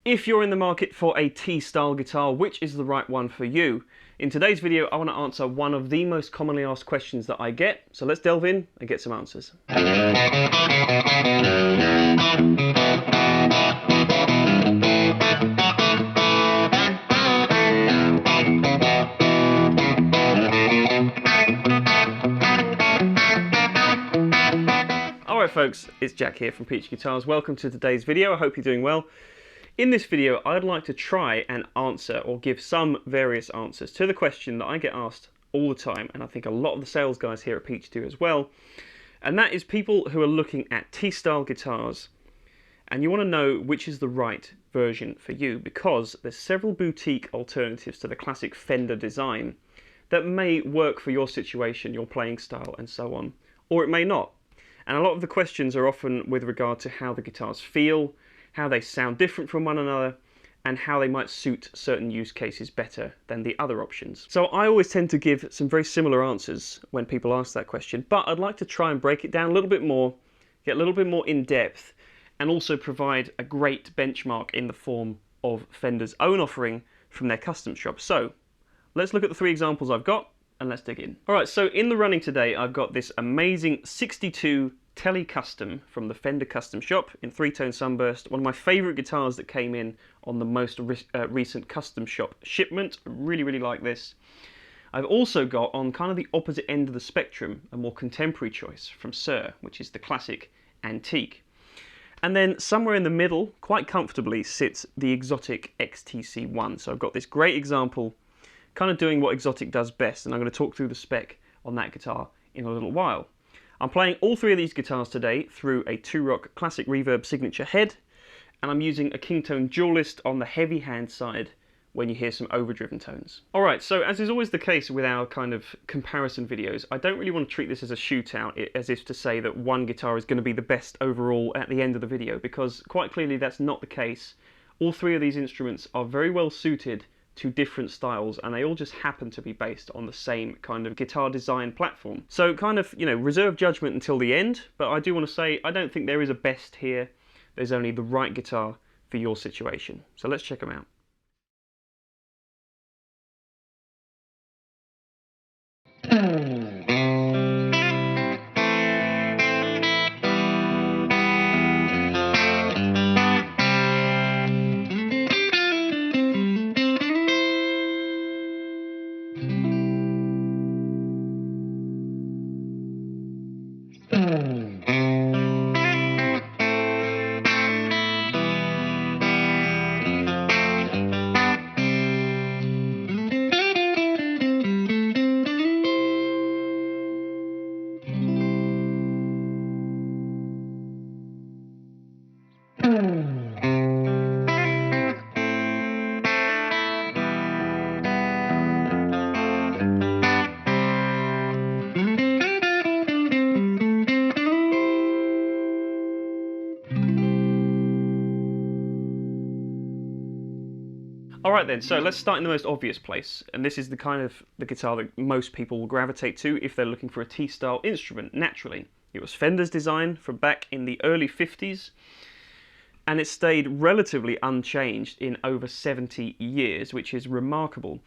If you're in the market for a T-style guitar, which is the right one for you? In today's video, I want to answer one of the most commonly asked questions that I get. So let's delve in and get some answers. Alright folks, it's Jack here from Peach Guitars. Welcome to today's video. I hope you're doing well. In this video, I'd like to try and answer or give some various answers to the question that I get asked all the time, and I think a lot of the sales guys here at Peach do as well, and that is people who are looking at T-style guitars and you want to know which is the right version for you, because there's several boutique alternatives to the classic Fender design that may work for your situation, your playing style and so on, or it may not. And a lot of the questions are often with regard to how the guitars feel, how they sound different from one another, and how they might suit certain use cases better than the other options. So I always tend to give some very similar answers when people ask that question, but I'd like to try and break it down a little bit more, get a little bit more in depth, and also provide a great benchmark in the form of Fender's own offering from their custom shop. So let's look at the three examples I've got and let's dig in. Alright, so in the running today I've got this amazing 62 Tele Custom from the Fender Custom Shop in 3-tone sunburst, one of my favourite guitars that came in on the most recent Custom Shop shipment. I really like this. I've also got, on kind of the opposite end of the spectrum, a more contemporary choice from Suhr, which is the classic Antique. And then somewhere in the middle, quite comfortably, sits the Xotic XTC1. So I've got this great example, kind of doing what Xotic does best, and I'm going to talk through the spec on that guitar in a little while. I'm playing all three of these guitars today through a Suhr Classic Reverb signature head, and I'm using a Kingtone Dualist on the heavy hand side when you hear some overdriven tones. Alright, so as is always the case with our kind of comparison videos, I don't really want to treat this as a shootout, as if to say that one guitar is going to be the best overall at the end of the video, because quite clearly that's not the case. All three of these instruments are very well suited to different styles, and they all just happen to be based on the same kind of guitar design platform. So kind of, reserve judgment until the end, but I do want to say I don't think there is a best here. There's only the right guitar for your situation. So let's check them out. Alright then, so let's start in the most obvious place, and this is the kind of the guitar that most people will gravitate to if they're looking for a T-style instrument, naturally. It was Fender's design from back in the early 50s, and it stayed relatively unchanged in over 70 years, which is remarkable.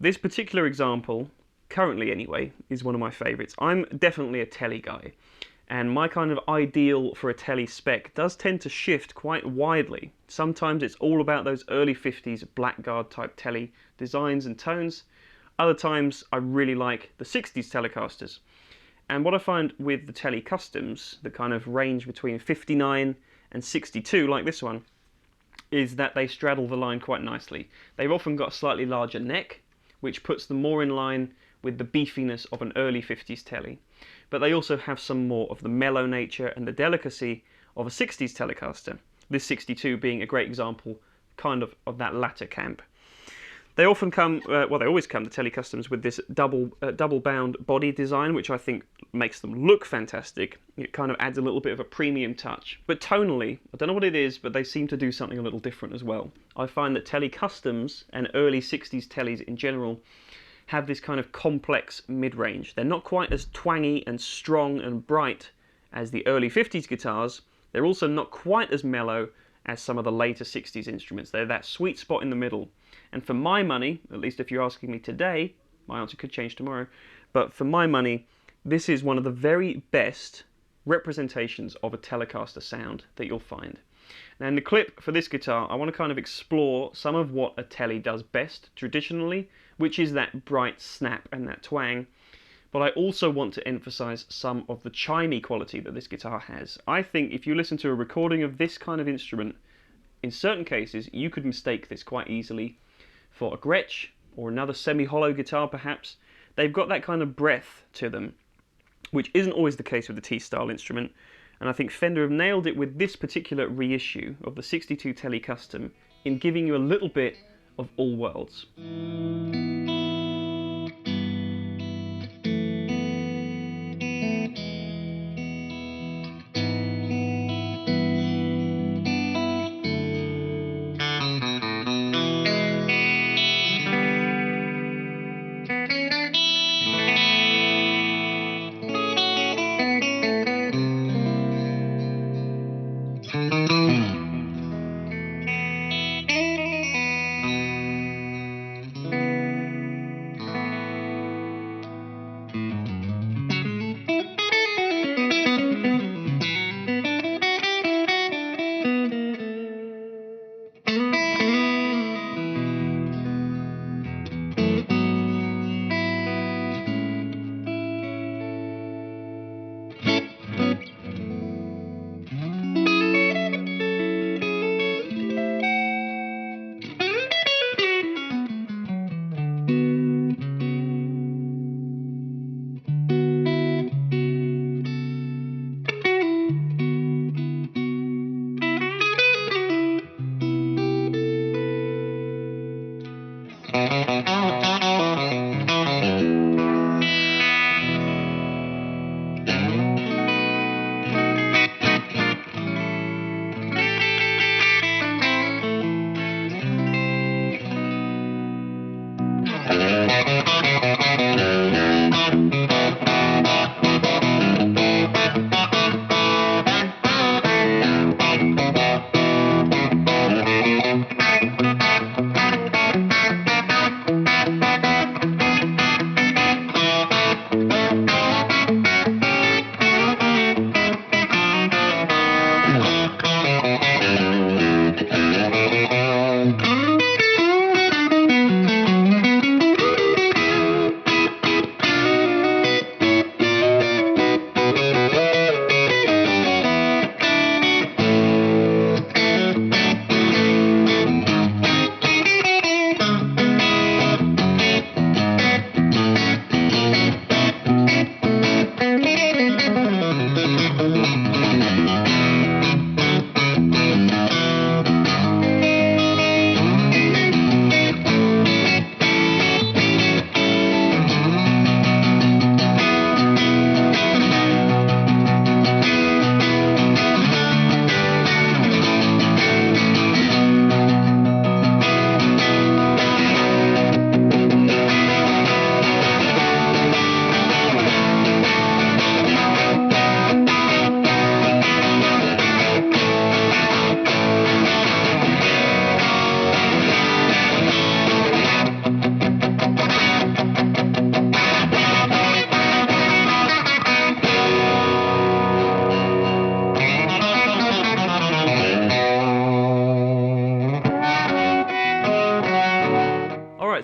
This particular example, currently anyway, is one of my favourites. I'm definitely a Tele guy, and my kind of ideal for a Tele spec does tend to shift quite widely. Sometimes it's all about those early 50s blackguard type Tele designs and tones. Other times I really like the 60s Telecasters. And what I find with the Tele Customs, the kind of range between 59 and 62, like this one, is that they straddle the line quite nicely. They've often got a slightly larger neck, which puts them more in line with the beefiness of an early 50s Tele. But they also have some more of the mellow nature and the delicacy of a 60s Telecaster. This 62 being a great example kind of that latter camp. They often come, well they always come, the Tele Customs, with this double bound body design, which I think makes them look fantastic. It kind of adds a little bit of a premium touch. But tonally, I don't know what it is, but they seem to do something a little different as well. I find that Tele Customs and early 60s Teles in general have this kind of complex mid-range. They're not quite as twangy and strong and bright as the early 50s guitars. They're also not quite as mellow as some of the later 60s instruments. They're that sweet spot in the middle. And for my money, at least if you're asking me today, my answer could change tomorrow, but for my money, this is one of the very best representations of a Telecaster sound that you'll find. Now in the clip for this guitar, I want to kind of explore some of what a Tele does best traditionally, which is that bright snap and that twang. But I also want to emphasize some of the chimey quality that this guitar has. I think if you listen to a recording of this kind of instrument, in certain cases you could mistake this quite easily for a Gretsch or another semi-hollow guitar perhaps. They've got that kind of breath to them, which isn't always the case with the T-style instrument. And I think Fender have nailed it with this particular reissue of the 62 Tele Custom in giving you a little bit of all worlds.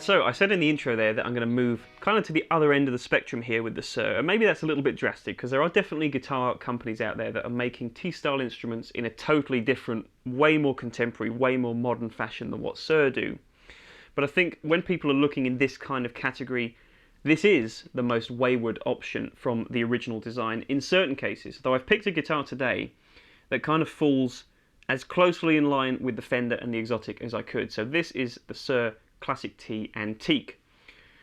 So I said in the intro there that I'm going to move kind of to the other end of the spectrum here with the Suhr, and maybe that's a little bit drastic because there are definitely guitar companies out there that are making T-style instruments in a totally different, way more contemporary, way more modern fashion than what Suhr do. But I think when people are looking in this kind of category, this is the most wayward option from the original design in certain cases, though I've picked a guitar today that kind of falls as closely in line with the Fender and the Xotic as I could. So this is the Suhr Classic T Antique.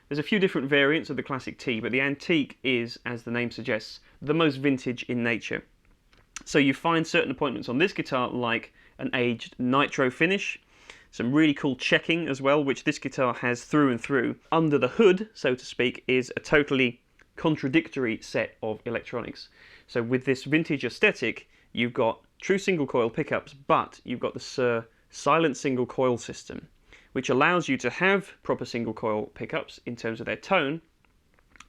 There's a few different variants of the Classic T, but the Antique is, as the name suggests, the most vintage in nature. So you find certain appointments on this guitar like an aged nitro finish, some really cool checking as well, which this guitar has through and through. Under the hood, so to speak, is a totally contradictory set of electronics. So with this vintage aesthetic, you've got true single coil pickups, but you've got the Suhr silent single coil system, which allows you to have proper single coil pickups in terms of their tone,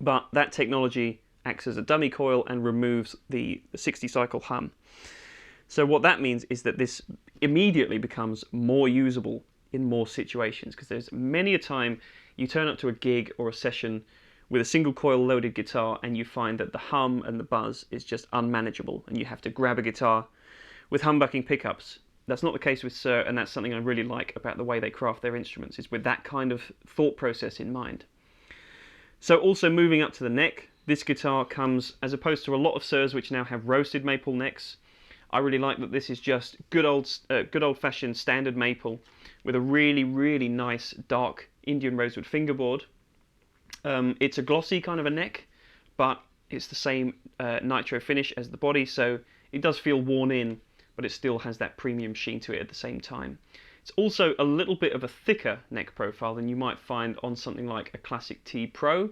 but that technology acts as a dummy coil and removes the 60 cycle hum. So what that means is that this immediately becomes more usable in more situations, because there's many a time you turn up to a gig or a session with a single coil loaded guitar and you find that the hum and the buzz is just unmanageable and you have to grab a guitar with humbucking pickups. That's not the case with Suhr, and that's something I really like about the way they craft their instruments, is with that kind of thought process in mind. So also moving up to the neck, this guitar comes, as opposed to a lot of Suhrs which now have roasted maple necks, I really like that this is just good old-fashioned standard maple with a really, really nice dark Indian rosewood fingerboard. It's a glossy kind of a neck, but it's the same nitro finish as the body, so it does feel worn in, but it still has that premium sheen to it at the same time. It's also a little bit of a thicker neck profile than you might find on something like a Classic T Pro.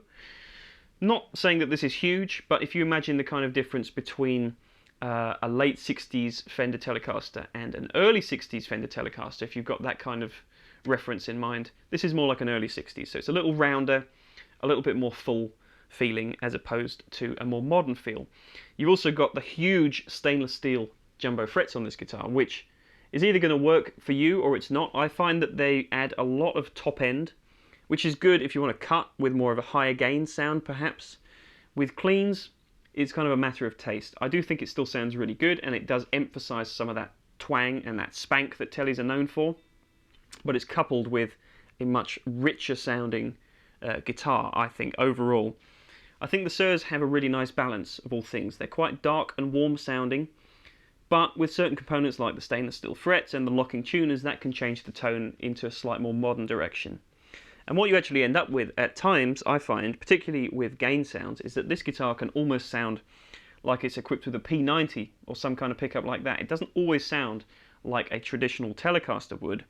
Not saying that this is huge, but if you imagine the kind of difference between a late 60s Fender Telecaster and an early 60s Fender Telecaster, if you've got that kind of reference in mind, this is more like an early 60s, so it's a little rounder, a little bit more full feeling as opposed to a more modern feel. You've also got the huge stainless steel jumbo frets on this guitar, which is either going to work for you or it's not. I find that they add a lot of top end, which is good if you want to cut with more of a higher gain sound perhaps. With cleans, it's kind of a matter of taste. I do think it still sounds really good, and it does emphasize some of that twang and that spank that Teles are known for, but it's coupled with a much richer sounding guitar, I think, overall. I think the Suhrs have a really nice balance of all things. They're quite dark and warm sounding, but with certain components like the stainless steel frets and the locking tuners, that can change the tone into a slightly more modern direction. And what you actually end up with at times, I find, particularly with gain sounds, is that this guitar can almost sound like it's equipped with a P90 or some kind of pickup like that. It doesn't always sound like a traditional Telecaster would,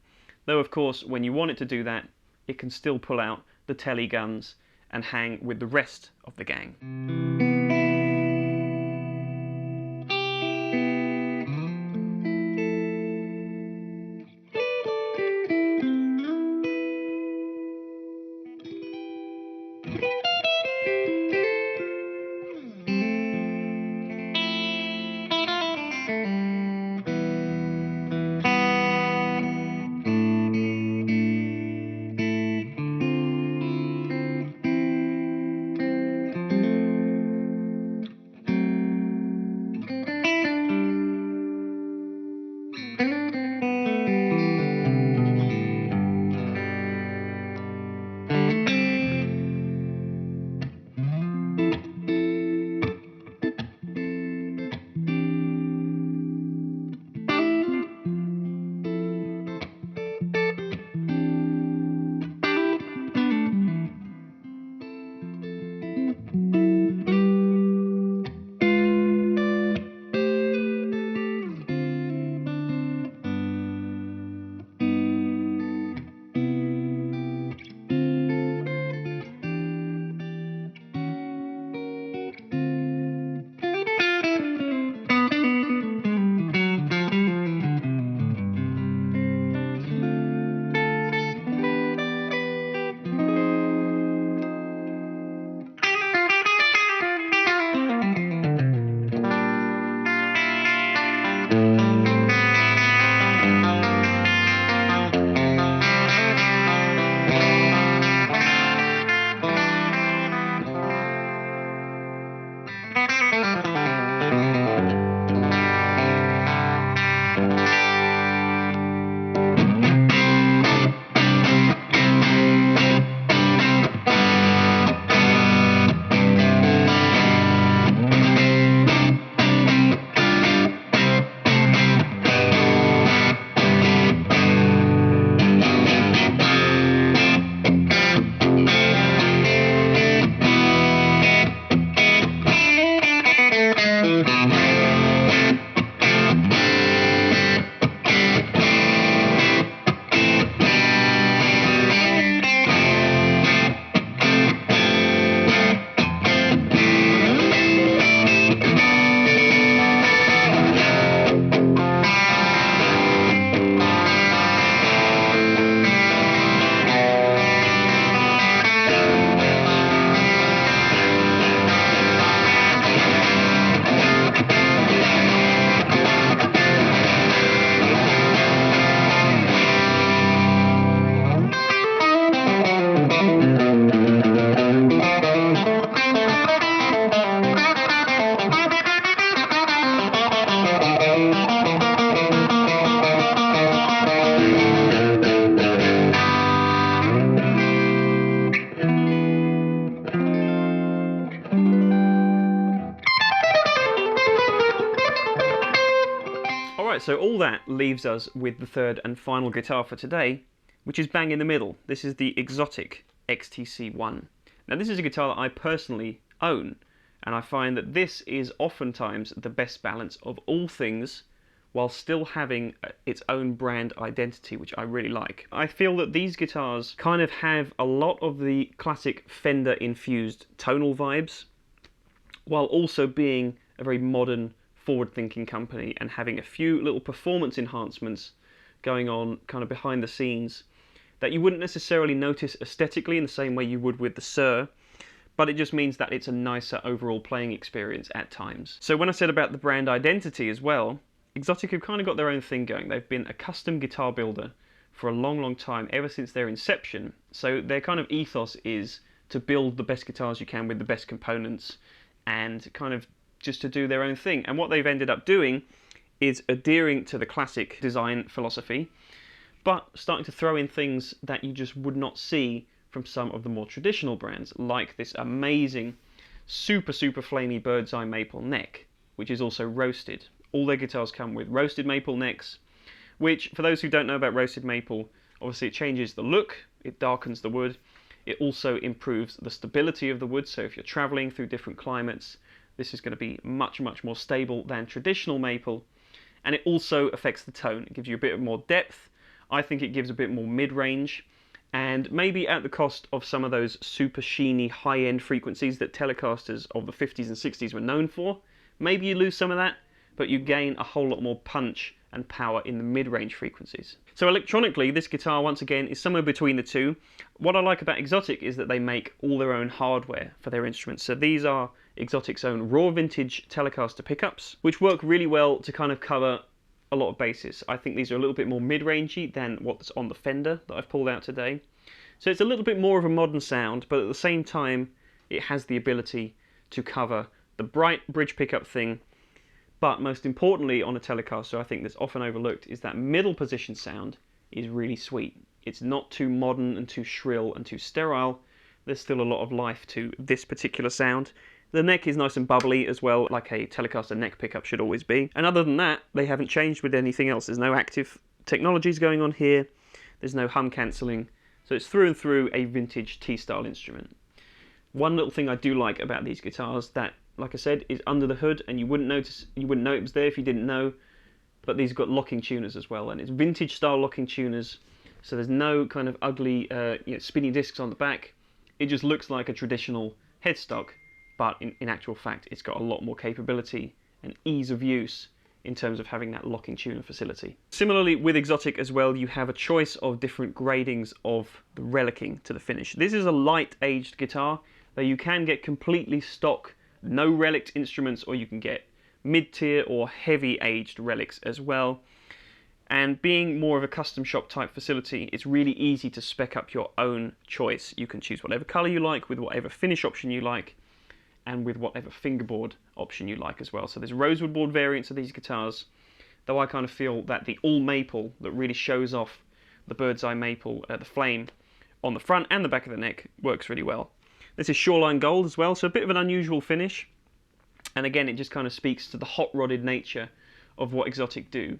though of course when you want it to do that, it can still pull out the Tele guns and hang with the rest of the gang. So all that leaves us with the third and final guitar for today, which is bang in the middle. This is the Xotic XTC1. Now this is a guitar that I personally own, and I find that this is oftentimes the best balance of all things while still having its own brand identity, which I really like. I feel that these guitars kind of have a lot of the classic Fender infused tonal vibes, while also being a very modern, forward-thinking company and having a few little performance enhancements going on kind of behind the scenes that you wouldn't necessarily notice aesthetically in the same way you would with the Suhr, but it just means that it's a nicer overall playing experience at times. So when I said about the brand identity as well, Xotic have kind of got their own thing going. They've been a custom guitar builder for a long, long time, ever since their inception. So their kind of ethos is to build the best guitars you can with the best components and kind of just to do their own thing. And what they've ended up doing is adhering to the classic design philosophy, but starting to throw in things that you just would not see from some of the more traditional brands, like this amazing, super flamey bird's eye maple neck, which is also roasted. All their guitars come with roasted maple necks, which, for those who don't know about roasted maple, obviously it changes the look, it darkens the wood, it also improves the stability of the wood, so if you're traveling through different climates, this is going to be much more stable than traditional maple, and it also affects the tone. It gives you a bit more depth. I think it gives a bit more mid-range, and maybe at the cost of some of those super sheeny high-end frequencies that Telecasters of the 50s and 60s were known for. Maybe you lose some of that, but you gain a whole lot more punch and power in the mid-range frequencies. So electronically, this guitar once again is somewhere between the two. What I like about Xotic is that they make all their own hardware for their instruments. So these are Xotic's own raw vintage Telecaster pickups, which work really well to kind of cover a lot of bases. I think these are a little bit more mid-rangey than what's on the Fender that I've pulled out today. So it's a little bit more of a modern sound, but at the same time, it has the ability to cover the bright bridge pickup thing. But most importantly on a Telecaster, I think that's often overlooked, is that middle position sound is really sweet. It's not too modern and too shrill and too sterile. There's still a lot of life to this particular sound. The neck is nice and bubbly as well, like a Telecaster neck pickup should always be. And other than that, they haven't changed with anything else. There's no active technologies going on here. There's no hum cancelling. So it's through and through a vintage T-style instrument. One little thing I do like about these guitars that, like I said, is under the hood, and you wouldn't know it was there if you didn't know, but these have got locking tuners as well, and it's vintage style locking tuners, so there's no kind of ugly spinny discs on the back. It just looks like a traditional headstock, but in actual fact it's got a lot more capability and ease of use in terms of having that locking tuner facility. Similarly with Xotic as well, you have a choice of different gradings of the relicking to the finish. This is a light aged guitar, though you can get completely stock no relic instruments, or you can get mid-tier or heavy aged relics as well. And being more of a custom shop type facility, it's really easy to spec up your own choice. You can choose whatever color you like, with whatever finish option you like, and with whatever fingerboard option you like as well. So there's rosewood board variants of these guitars, though I kind of feel that the all maple that really shows off the bird's eye maple, the flame on the front and the back of the neck, works really well. This is shoreline gold as well, so a bit of an unusual finish. And again, it just kind of speaks to the hot-rodded nature of what Xotic do.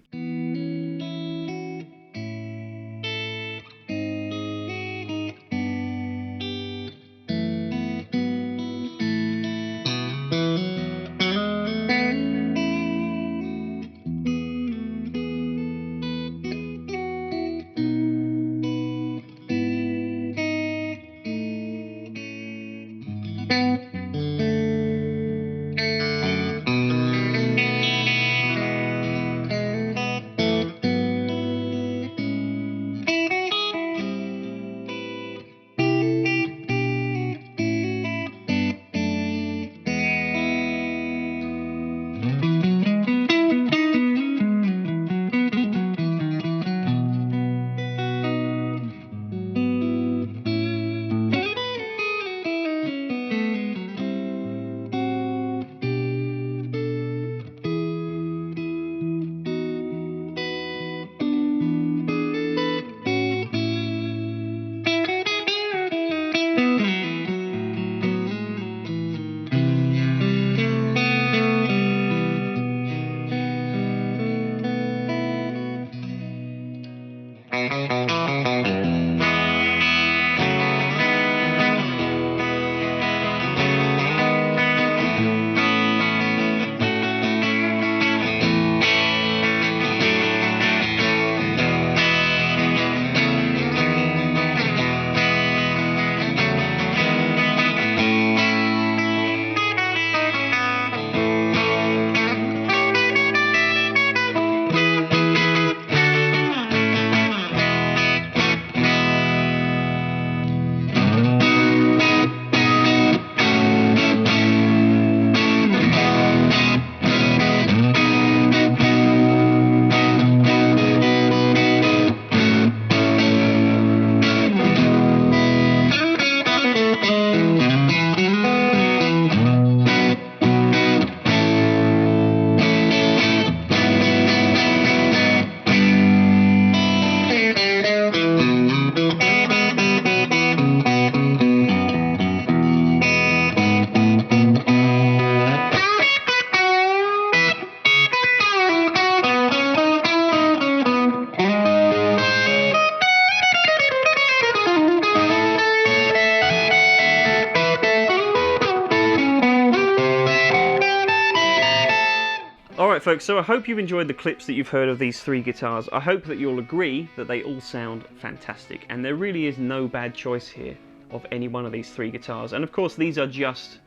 folks, so I hope you've enjoyed the clips that you've heard of these three guitars. I hope that you'll agree that they all sound fantastic, and there really is no bad choice here of any one of these three guitars. And of course, these are just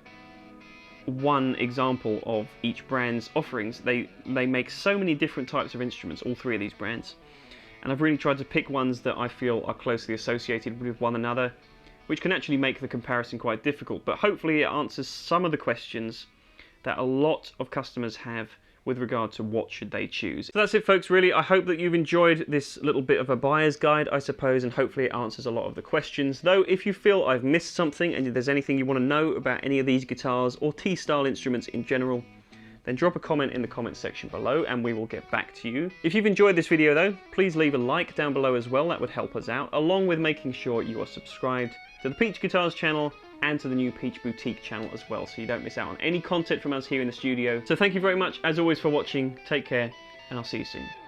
one example of each brand's offerings. They make so many different types of instruments, all three of these brands, and I've really tried to pick ones that I feel are closely associated with one another, which can actually make the comparison quite difficult, but hopefully it answers some of the questions that a lot of customers have with regard to what should they choose. So that's it, folks, really. I hope that you've enjoyed this little bit of a buyer's guide, I suppose, and hopefully it answers a lot of the questions. Though, if you feel I've missed something and there's anything you want to know about any of these guitars or T-style instruments in general, then drop a comment in the comments section below and we will get back to you. If you've enjoyed this video though, please leave a like down below as well. That would help us out, along with making sure you are subscribed to the Peach Guitars channel and to the new Peach Boutique channel as well, so you don't miss out on any content from us here in the studio. So thank you very much, as always, for watching. Take care, and I'll see you soon.